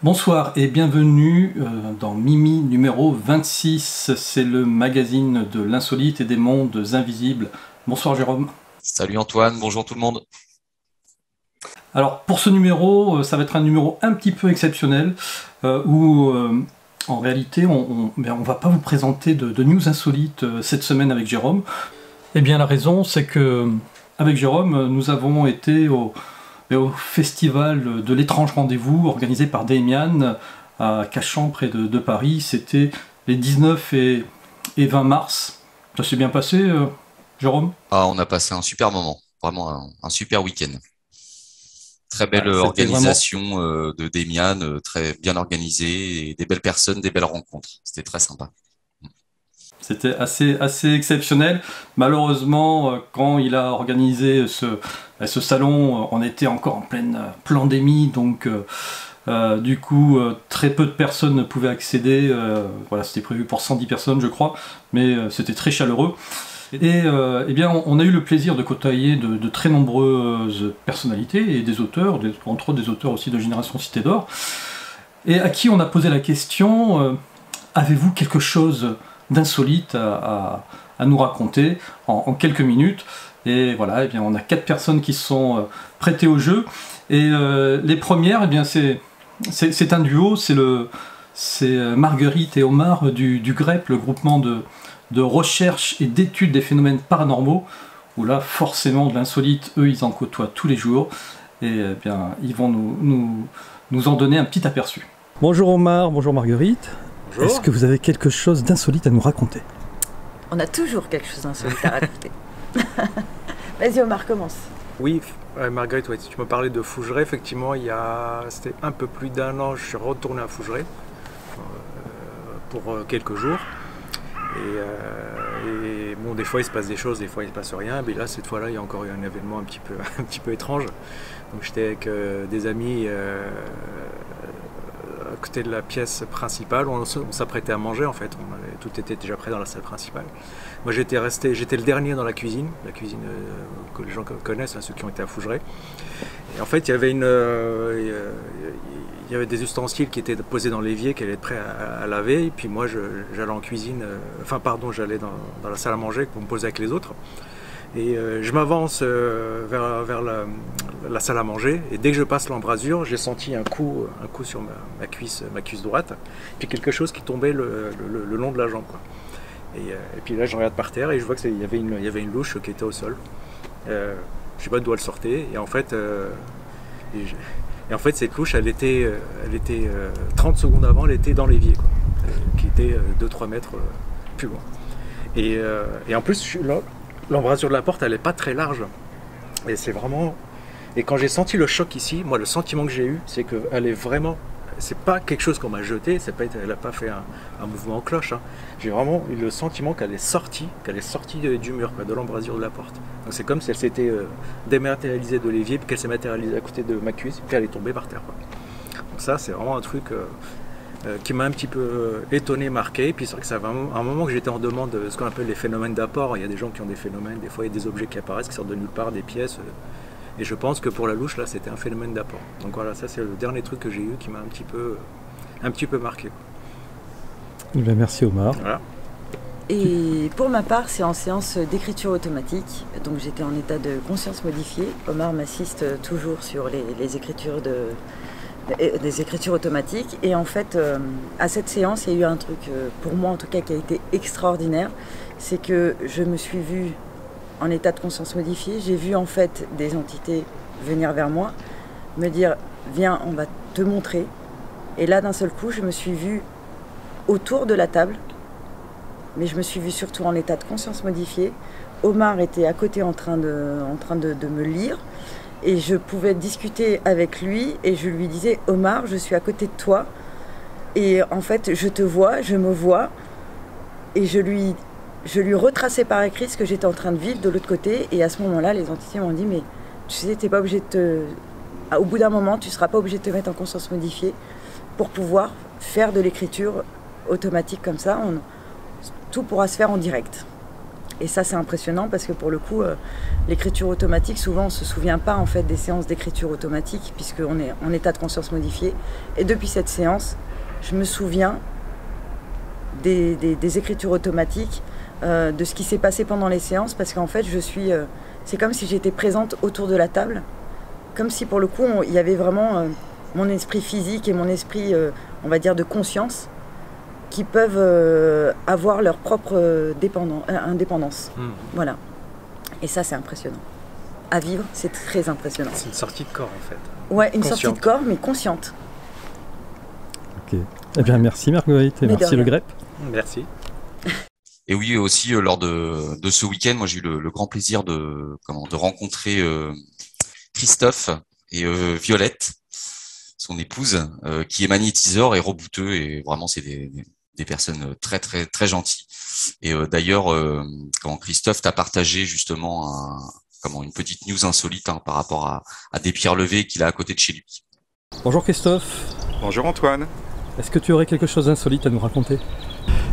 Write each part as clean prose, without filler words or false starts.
Bonsoir et bienvenue dans Mimi numéro 26, c'est le magazine de l'insolite et des mondes invisibles. Bonsoir Jérôme. Salut Antoine, bonjour tout le monde. Alors pour ce numéro, ça va être un numéro un petit peu exceptionnel où en réalité on va pas vous présenter de news insolites cette semaine avec Jérôme. Eh bien la raison c'est que avec Jérôme nous avons été au festival de l'étrange rendez-vous organisé par Damian à Cachan près de Paris. C'était les 19 et 20 mars. Ça s'est bien passé, Jérôme? On a passé un super moment, vraiment un super week-end. Très belle Ouais, organisation de Damian, très bien organisée, et des belles personnes, des belles rencontres. C'était très sympa. C'était assez exceptionnel. Malheureusement, quand il a organisé ce salon, on était encore en pleine pandémie, donc du coup, très peu de personnes ne pouvaient accéder. Voilà, c'était prévu pour 110 personnes, je crois, mais c'était très chaleureux. Et eh bien, on a eu le plaisir de côtoyer de très nombreuses personnalités et des auteurs, entre autres des auteurs aussi de Génération Cité d'Or, et à qui on a posé la question avez-vous quelque chose d'insolite à nous raconter en quelques minutes? Et voilà, eh bien, on a 4 personnes qui sont prêtées au jeu. Et les premières, eh bien, c'est un duo, c'est Marguerite et Omar du GREP, le groupement de recherche et d'études des phénomènes paranormaux, où là, forcément, de l'insolite, eux, ils en côtoient tous les jours. Et eh bien, ils vont nous en donner un petit aperçu. Bonjour Omar, bonjour Marguerite. Bonjour. Est-ce que vous avez quelque chose d'insolite à nous raconter? On a toujours quelque chose d'insolite à raconter. Vas-y Omar, commence. Oui, Marguerite, ouais, si tu me parlais de Fougeray, effectivement, c'était un peu plus d'1 an, je suis retourné à Fougeray pour quelques jours. Et bon, des fois il se passe des choses, des fois il se passe rien. Mais là, cette fois-là, il y a encore eu un événement un petit peu étrange. Donc j'étais avec des amis à côté de la pièce principale. On s'apprêtait à manger en fait. Tout était déjà prêt dans la salle principale. Moi j'étais le dernier dans la cuisine que les gens connaissent, hein, ceux qui ont été à Fougeray. Et en fait il y avait des ustensiles qui étaient posés dans l'évier, qui allaient être prêts à laver. Et puis moi j'allais en cuisine, j'allais dans la salle à manger qu'on me posait avec les autres. Et je m'avance vers la salle à manger, et dès que je passe l'embrasure, j'ai senti un coup sur ma cuisse droite, puis quelque chose qui tombait le long de la jambe, quoi. Et puis là, je regarde par terre et je vois qu'il y avait une louche qui était au sol. Je ne sais pas d'où elle sortait, et en fait, cette louche, elle était 30 secondes avant, elle était dans l'évier, quoi, qui était 2-3 mètres plus loin. Et en plus, l'embrasure de la porte, elle n'est pas très large. Et c'est vraiment... Et quand j'ai senti le choc ici, moi, le sentiment que j'ai eu, c'est qu'elle est vraiment... C'est pas quelque chose qu'on m'a jeté, elle n'a pas fait un mouvement en cloche, hein. J'ai vraiment eu le sentiment qu'elle est sortie du mur, quoi, de l'embrasure de la porte. Donc c'est comme si elle s'était dématérialisée de l'évier, puis qu'elle s'est matérialisée à côté de ma cuisse, puis elle est tombée par terre, quoi. Donc ça, c'est vraiment un truc... qui m'a un petit peu étonné, marqué. Puis c'est vrai que ça fait un moment que j'étais en demande de ce qu'on appelle les phénomènes d'apport. Il y a des gens qui ont des phénomènes, des fois il y a des objets qui apparaissent, qui sortent de nulle part, des pièces. Et je pense que pour la louche, là, c'était un phénomène d'apport. Donc voilà, ça c'est le dernier truc que j'ai eu qui m'a un petit peu marqué. Eh bien, merci Omar. Voilà. Et pour ma part, c'est en séance d'écriture automatique. Donc j'étais en état de conscience modifiée. Omar m'assiste toujours sur les écritures des écritures automatiques. Et en fait, à cette séance, il y a eu un truc, pour moi en tout cas, qui a été extraordinaire. C'est que je me suis vue en état de conscience modifiée. J'ai vu en fait des entités venir vers moi, me dire « Viens, on va te montrer ». Et là, d'un seul coup, je me suis vue autour de la table, mais je me suis vue surtout en état de conscience modifiée. Omar était à côté en train de me lire. Et je pouvais discuter avec lui et je lui disais « Omar, je suis à côté de toi et en fait, je te vois, je me vois ». Et je lui retraçais par écrit ce que j'étais en train de vivre de l'autre côté. Et à ce moment-là, les entités m'ont dit « Mais tu sais, t'es pas obligé au bout d'un moment, tu ne seras pas obligé de te mettre en conscience modifiée pour pouvoir faire de l'écriture automatique comme ça. Tout pourra se faire en direct ». Et ça, c'est impressionnant parce que pour le coup, l'écriture automatique, souvent, on ne se souvient pas en fait des séances d'écriture automatique puisqu'on est en état de conscience modifié. Et depuis cette séance, je me souviens des écritures automatiques, de ce qui s'est passé pendant les séances parce qu'en fait, c'est comme si j'étais présente autour de la table, comme si pour le coup, il y avait vraiment mon esprit physique et mon esprit, on va dire, de conscience qui peuvent avoir leur propre indépendance. Voilà. Et ça, c'est impressionnant. À vivre, c'est très impressionnant. C'est une sortie de corps, en fait. Ouais, une sortie de corps, mais consciente. Ok. Eh bien, merci Marguerite et merci Le Grep. Merci. Et oui, aussi, lors de ce week-end, moi, j'ai eu le grand plaisir de rencontrer Christophe et Violette, son épouse, qui est magnétiseur et rebouteux, et vraiment, c'est des personnes très très très gentilles. Et d'ailleurs, quand Christophe t'a partagé justement une petite news insolite par rapport à des pierres levées qu'il a à côté de chez lui. Bonjour Christophe. Bonjour Antoine. Est-ce que tu aurais quelque chose d'insolite à nous raconter?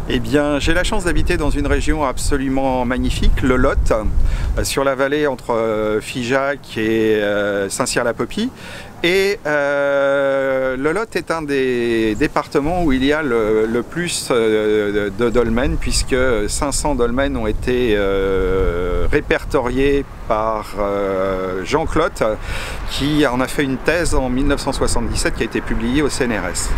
Eh bien, j'ai la chance d'habiter dans une région absolument magnifique, le Lot, sur la vallée entre Figeac et Saint-Cyr-la-Popie. Et le Lot est un des départements où il y a le plus de dolmens, puisque 500 dolmens ont été répertoriés par Jean Clotte, qui en a fait une thèse en 1977 qui a été publiée au CNRS.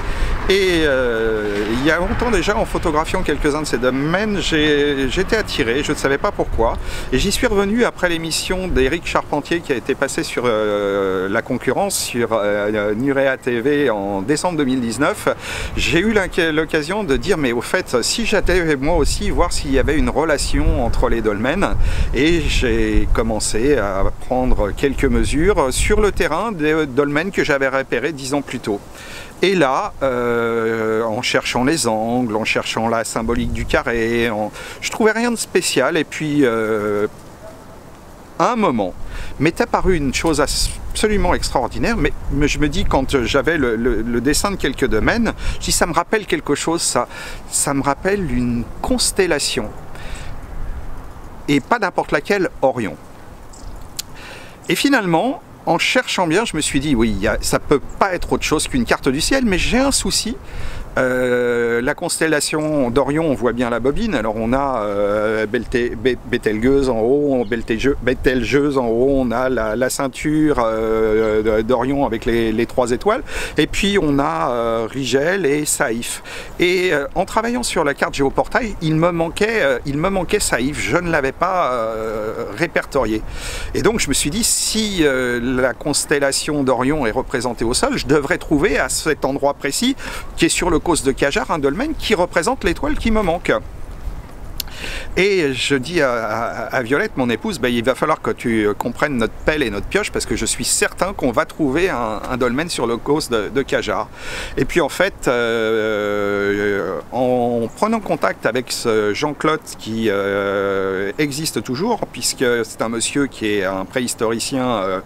Et il y a longtemps déjà, en photographiant quelques-uns de ces dolmens, j'étais attiré, je ne savais pas pourquoi. Et j'y suis revenu après l'émission d'Éric Charpentier qui a été passée sur la concurrence, sur Nurea TV en décembre 2019. J'ai eu l'occasion de dire, mais au fait, si j'allais moi aussi voir s'il y avait une relation entre les dolmens. Et j'ai commencé à prendre quelques mesures sur le terrain des dolmens que j'avais repérés 10 ans plus tôt. Et là, en cherchant les angles, en cherchant la symbolique du carré, je trouvais rien de spécial. Et puis, à un moment, m'est apparue une chose absolument extraordinaire. Mais je me dis, quand j'avais le dessin de quelques domaines, je dis, ça me rappelle quelque chose, ça me rappelle une constellation. Et pas n'importe laquelle, Orion. Et finalement, en cherchant bien, je me suis dit, oui, ça peut pas être autre chose qu'une carte du ciel, mais j'ai un souci. La constellation d'Orion, on voit bien la bobine. Alors on a Bételgeuse en haut, Bételgeuse en haut, on a la ceinture d'Orion avec les 3 étoiles. Et puis on a Rigel et Saïf. Et en travaillant sur la carte Géoportail, il me manquait Saïf. Je ne l'avais pas répertorié. Et donc je me suis dit, si la constellation d'Orion est représentée au sol, je devrais trouver à cet endroit précis, qui est sur le cause de Cajar, un dolmen qui représente l'étoile qui me manque. Et je dis à Violette, mon épouse, il va falloir que tu comprennes notre pelle et notre pioche parce que je suis certain qu'on va trouver un dolmen sur le cause de Cajar. Et puis en fait, en prenant contact avec ce Jean-Claude qui existe toujours, puisque c'est un monsieur qui est un préhistoricien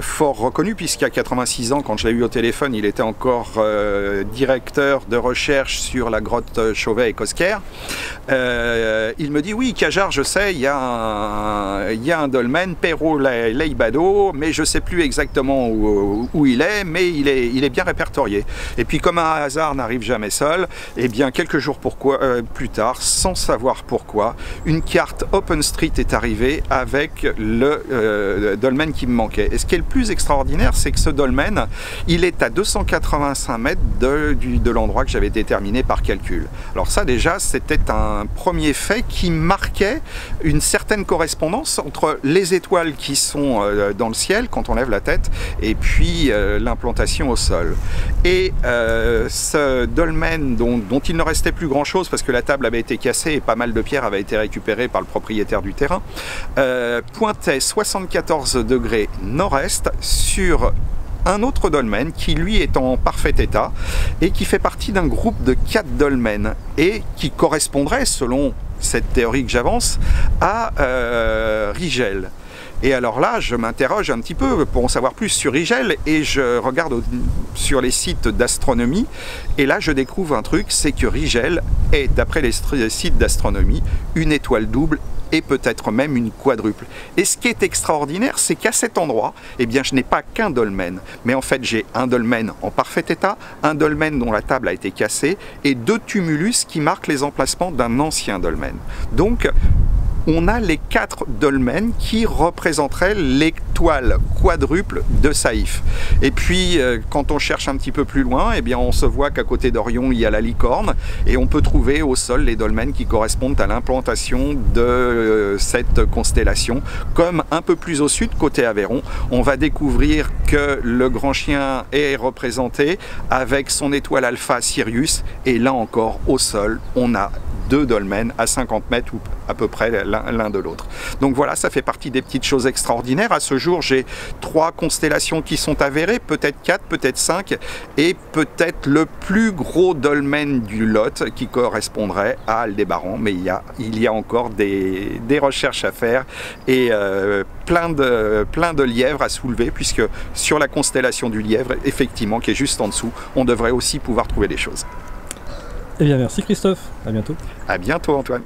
fort reconnu, puisqu'à 86 ans, quand je l'ai eu au téléphone, il était encore directeur de recherche sur la grotte Chauvet et Cosquer. Il me dit, oui, Cajar, je sais, il y a un dolmen, Perrault-Leibado, mais je ne sais plus exactement où il est, mais il est bien répertorié. Et puis, comme un hasard n'arrive jamais seul, eh bien, quelques jours plus tard, sans savoir pourquoi, une carte OpenStreet est arrivée avec le dolmen qui me manquait. Et ce qui est le plus extraordinaire, c'est que ce dolmen, il est à 285 mètres de l'endroit que j'avais déterminé par calcul. Alors ça, déjà, c'était un premier fait qui marquait une certaine correspondance entre les étoiles qui sont dans le ciel quand on lève la tête et puis l'implantation au sol. Et ce dolmen dont il ne restait plus grand chose parce que la table avait été cassée et pas mal de pierres avaient été récupérées par le propriétaire du terrain, pointait 74 degrés nord-est sur un autre dolmen qui lui est en parfait état et qui fait partie d'un groupe de 4 dolmens et qui correspondrait, selon cette théorie que j'avance, à Rigel. Et alors là, je m'interroge un petit peu pour en savoir plus sur Rigel et je regarde sur les sites d'astronomie et là je découvre un truc, c'est que Rigel est, d'après les sites d'astronomie, une étoile double et peut-être même une quadruple. Et ce qui est extraordinaire, c'est qu'à cet endroit, eh bien, je n'ai pas qu'un dolmen, mais en fait j'ai un dolmen en parfait état, un dolmen dont la table a été cassée et 2 tumulus qui marquent les emplacements d'un ancien dolmen. Donc on a les 4 dolmens qui représenteraient l'étoile quadruple de Saïf. Et puis, quand on cherche un petit peu plus loin, eh bien, on se voit qu'à côté d'Orion, il y a la licorne, et on peut trouver au sol les dolmens qui correspondent à l'implantation de cette constellation. Comme un peu plus au sud, côté Aveyron, on va découvrir que le grand chien est représenté avec son étoile alpha Sirius, et là encore, au sol, on a 2 dolmens à 50 mètres ou à peu près l'un de l'autre. Donc voilà, ça fait partie des petites choses extraordinaires. À ce jour, j'ai 3 constellations qui sont avérées, peut-être 4, peut-être 5, et peut-être le plus gros dolmen du lot qui correspondrait à Aldébaran. Mais il y a encore des recherches à faire et plein de lièvres à soulever, puisque sur la constellation du lièvre, effectivement, qui est juste en dessous, on devrait aussi pouvoir trouver des choses. Eh bien, merci Christophe. À bientôt. À bientôt, Antoine.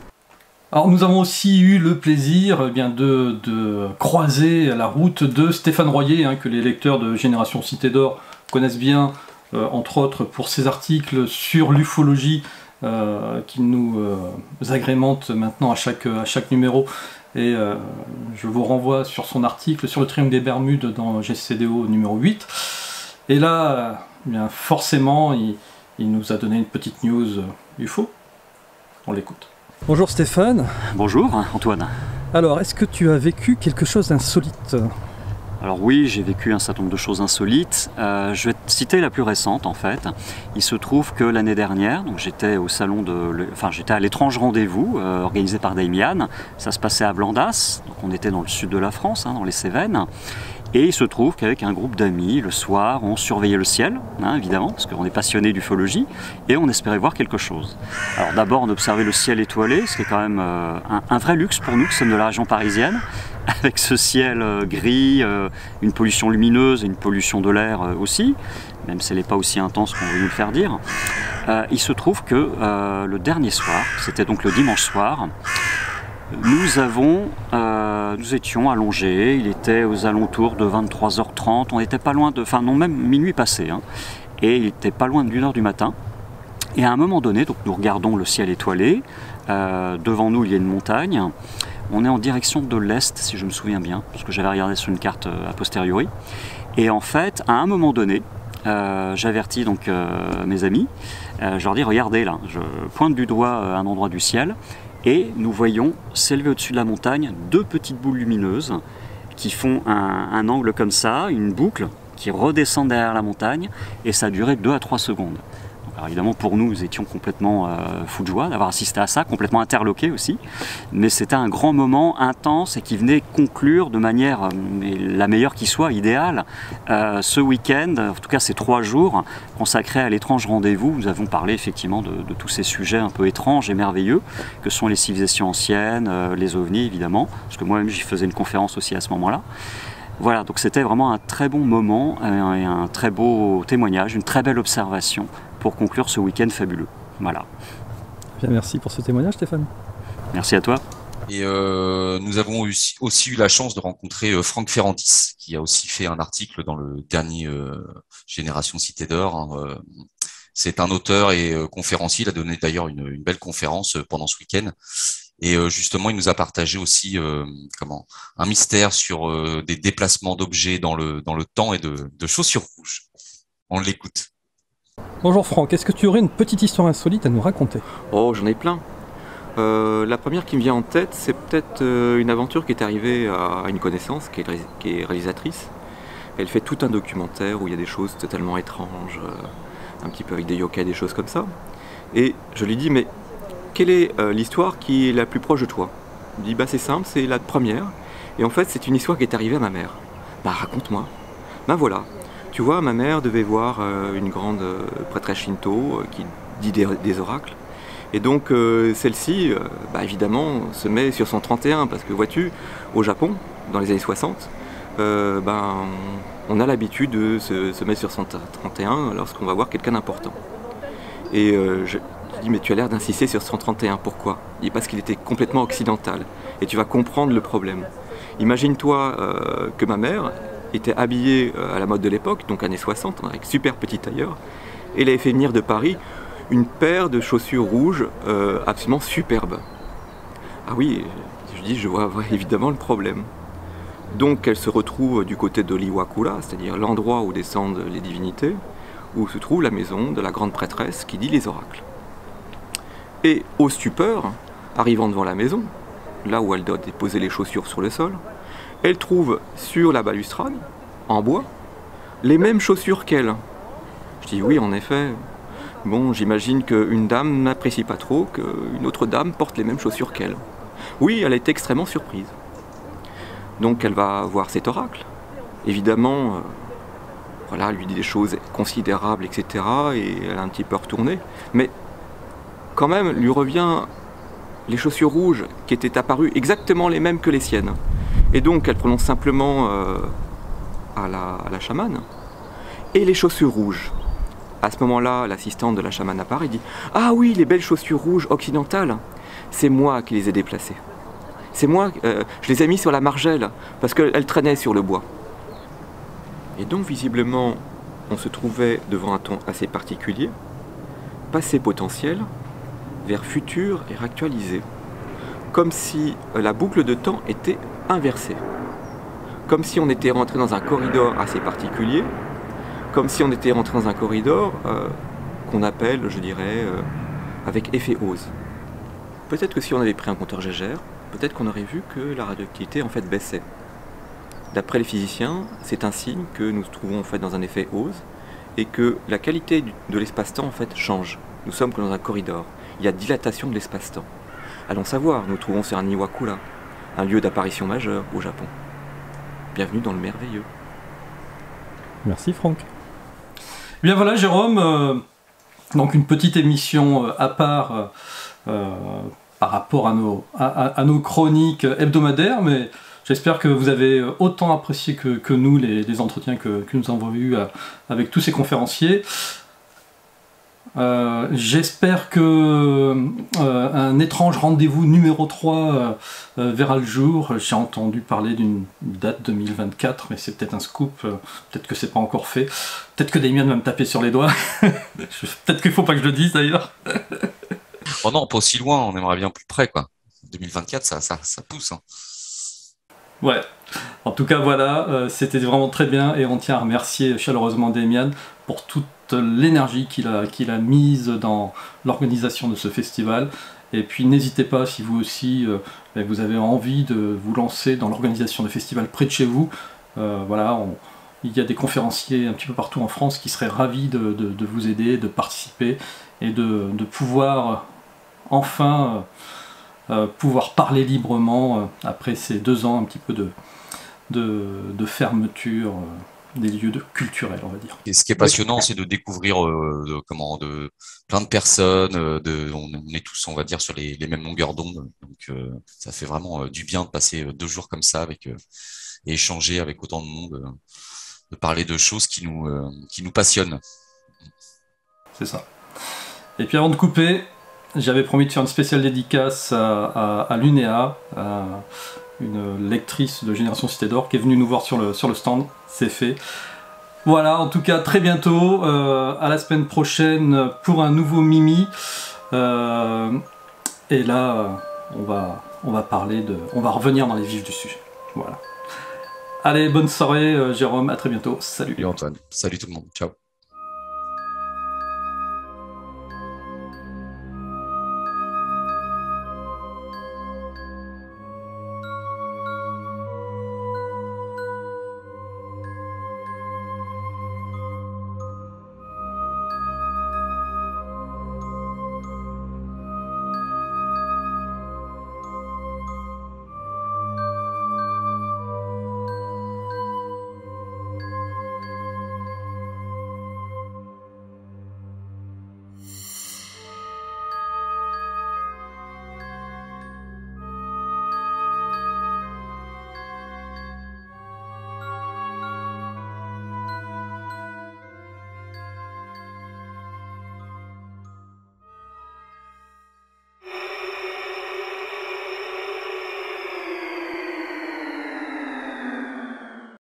Alors nous avons aussi eu le plaisir de croiser la route de Stéphane Royer, que les lecteurs de Génération Cité d'Or connaissent bien, entre autres pour ses articles sur l'ufologie qu'il nous agrémente maintenant à chaque numéro. Et je vous renvoie sur son article sur le triangle des Bermudes dans GCDO numéro 8. Et là, bien forcément, il nous a donné une petite news UFO. On l'écoute. Bonjour Stéphane. Bonjour Antoine. Alors, est-ce que tu as vécu quelque chose d'insolite? Alors oui, j'ai vécu un certain nombre de choses insolites. Je vais te citer la plus récente en fait. Il se trouve que l'année dernière, donc j'étais au salon j'étais à l'étrange rendez-vous organisé par Damian. Ça se passait à Blandas, donc on était dans le sud de la France, dans les Cévennes. Et il se trouve qu'avec un groupe d'amis, le soir, on surveillait le ciel, évidemment, parce qu'on est passionné d'ufologie, et on espérait voir quelque chose. Alors d'abord, on observait le ciel étoilé, ce qui est quand même un vrai luxe pour nous qui sommes de la région parisienne, avec ce ciel gris, une pollution lumineuse et une pollution de l'air aussi, même si elle n'est pas aussi intense qu'on veut nous le faire dire. Il se trouve que le dernier soir, c'était donc le dimanche soir, nous étions allongés, il était aux alentours de 23h30, on n'était pas loin même minuit passé, et il était pas loin de 1h du matin. Et à un moment donné, donc nous regardons le ciel étoilé, devant nous il y a une montagne, on est en direction de l'est si je me souviens bien, parce que j'avais regardé sur une carte a posteriori. Et en fait, à un moment donné, j'avertis donc mes amis, je leur dis regardez là, je pointe du doigt un endroit du ciel, et nous voyons s'élever au-dessus de la montagne 2 petites boules lumineuses qui font un angle comme ça, une boucle qui redescend derrière la montagne, et ça a duré 2 à 3 secondes. Alors évidemment pour nous étions complètement fous de joie d'avoir assisté à ça, complètement interloqués aussi, mais c'était un grand moment intense et qui venait conclure de manière la meilleure qui soit, idéale, ce week-end, en tout cas ces 3 jours consacrés à l'étrange rendez-vous. Nous avons parlé effectivement de tous ces sujets un peu étranges et merveilleux que sont les civilisations anciennes, les ovnis évidemment, parce que moi-même j'y faisais une conférence aussi à ce moment-là. Voilà, donc c'était vraiment un très bon moment et un très beau témoignage, une très belle observation pour conclure ce week-end fabuleux. Voilà. Bien, merci pour ce témoignage, Stéphane. Merci à toi. Et nous avons aussi eu la chance de rencontrer Franck Ferrantis, qui a aussi fait un article dans le dernier Génération Cité d'Or. C'est un auteur et conférencier. Il a donné d'ailleurs une belle conférence pendant ce week-end. Et justement, il nous a partagé aussi un mystère sur des déplacements d'objets dans le temps et de chaussures rouges. On l'écoute. Bonjour Franck, est-ce que tu aurais une petite histoire insolite à nous raconter? Oh, j'en ai plein. La première qui me vient en tête, c'est peut-être une aventure qui est arrivée à une connaissance qui est réalisatrice. Elle fait tout un documentaire où il y a des choses totalement étranges, un petit peu avec des yokai, des choses comme ça. Et je lui dis, mais quelle est l'histoire qui est la plus proche de toi? Il me dit, bah c'est simple, c'est la première. Et en fait, c'est une histoire qui est arrivée à ma mère. Bah raconte-moi. Bah voilà. Tu vois, ma mère devait voir une grande prêtresse Shinto qui dit des oracles. Et donc celle-ci, évidemment, se met sur son 31, parce que vois-tu, au Japon, dans les années 60, on a l'habitude de se mettre sur son 31 lorsqu'on va voir quelqu'un d'important. Et dis, mais tu as l'air d'insister sur 131, pourquoi? Il dit, parce qu'il était complètement occidental. Et tu vas comprendre le problème. Imagine-toi que ma mère était habillée à la mode de l'époque, donc années 60, avec super petit tailleur, et elle avait fait venir de Paris une paire de chaussures rouges absolument superbes. Ah oui, je dis, je vois évidemment le problème. Donc elle se retrouve du côté de l'Iwakura, c'est-à-dire l'endroit où descendent les divinités, où se trouve la maison de la grande prêtresse qui dit les oracles. Et au stupeur, arrivant devant la maison, là où elle doit déposer les chaussures sur le sol, elle trouve sur la balustrade, en bois, les mêmes chaussures qu'elle. Je dis oui, en effet. Bon, j'imagine qu'une dame n'apprécie pas trop qu'une autre dame porte les mêmes chaussures qu'elle. Oui, elle est extrêmement surprise. Donc elle va voir cet oracle. Évidemment, voilà, elle lui dit des choses considérables, etc. Et elle a un petit peu retourné. Mais quand même, lui revient les chaussures rouges qui étaient apparues exactement les mêmes que les siennes. Et donc elle prononce simplement à la chamane. Et les chaussures rouges. À ce moment-là, l'assistante de la chamane apparaît et dit « Ah oui, les belles chaussures rouges occidentales, c'est moi qui les ai déplacées. C'est moi, je les ai mis sur la margelle, parce qu'elles traînaient sur le bois. » Et donc, visiblement, on se trouvait devant un ton assez particulier, passé potentiel vers futur et réactualisé. Comme si la boucle de temps était inversée. Comme si on était rentré dans un corridor assez particulier, comme si on était rentré dans un corridor qu'on appelle, je dirais, avec effet Ose. Peut-être que si on avait pris un compteur Gégère, peut-être qu'on aurait vu que la radioactivité en fait baissait. D'après les physiciens, c'est un signe que nous nous trouvons en fait dans un effet Ose et que la qualité de l'espace-temps en fait change. Nous sommes comme dans un corridor. Il y a dilatation de l'espace-temps. Allons savoir, nous nous trouvons sur un Iwakura, un lieu d'apparition majeure au Japon. Bienvenue dans le merveilleux. Merci Franck. Bien voilà Jérôme, donc une petite émission à part par rapport à nos chroniques hebdomadaires, mais j'espère que vous avez autant apprécié que nous les entretiens que nous avons eus avec tous ces conférenciers. J'espère que un étrange rendez-vous numéro 3 verra le jour. J'ai entendu parler d'une date 2024, mais c'est peut-être un scoop, peut-être que c'est pas encore fait, peut-être que Damien va me taper sur les doigts, peut-être qu'il faut pas que je le dise d'ailleurs. Oh non, pas aussi loin, on aimerait bien plus près quoi. 2024, ça pousse. Hein. Ouais, en tout cas voilà, c'était vraiment très bien et on tient à remercier chaleureusement Damien pour toute l'énergie qu'il a mise dans l'organisation de ce festival. Et puis n'hésitez pas, si vous aussi vous avez envie de vous lancer dans l'organisation de festivals près de chez vous, voilà, il y a des conférenciers un petit peu partout en France qui seraient ravis de vous aider, de participer et de pouvoir enfin pouvoir parler librement après ces 2 ans un petit peu de fermeture des lieux culturels, on va dire. Et ce qui est passionnant, c'est de découvrir plein de personnes, on est tous, on va dire, sur les mêmes longueurs d'onde, donc ça fait vraiment du bien de passer 2 jours comme ça et échanger avec autant de monde, de parler de choses qui nous passionnent. C'est ça. Et puis avant de couper, j'avais promis de faire une spéciale dédicace à l'UNEA, une lectrice de Génération Cité d'Or qui est venue nous voir sur le stand, c'est fait. Voilà, en tout cas très bientôt, à la semaine prochaine pour un nouveau Mimi. Et là, on va revenir dans les vifs du sujet. Voilà. Allez, bonne soirée Jérôme, à très bientôt, salut. Salut Antoine, salut tout le monde, ciao.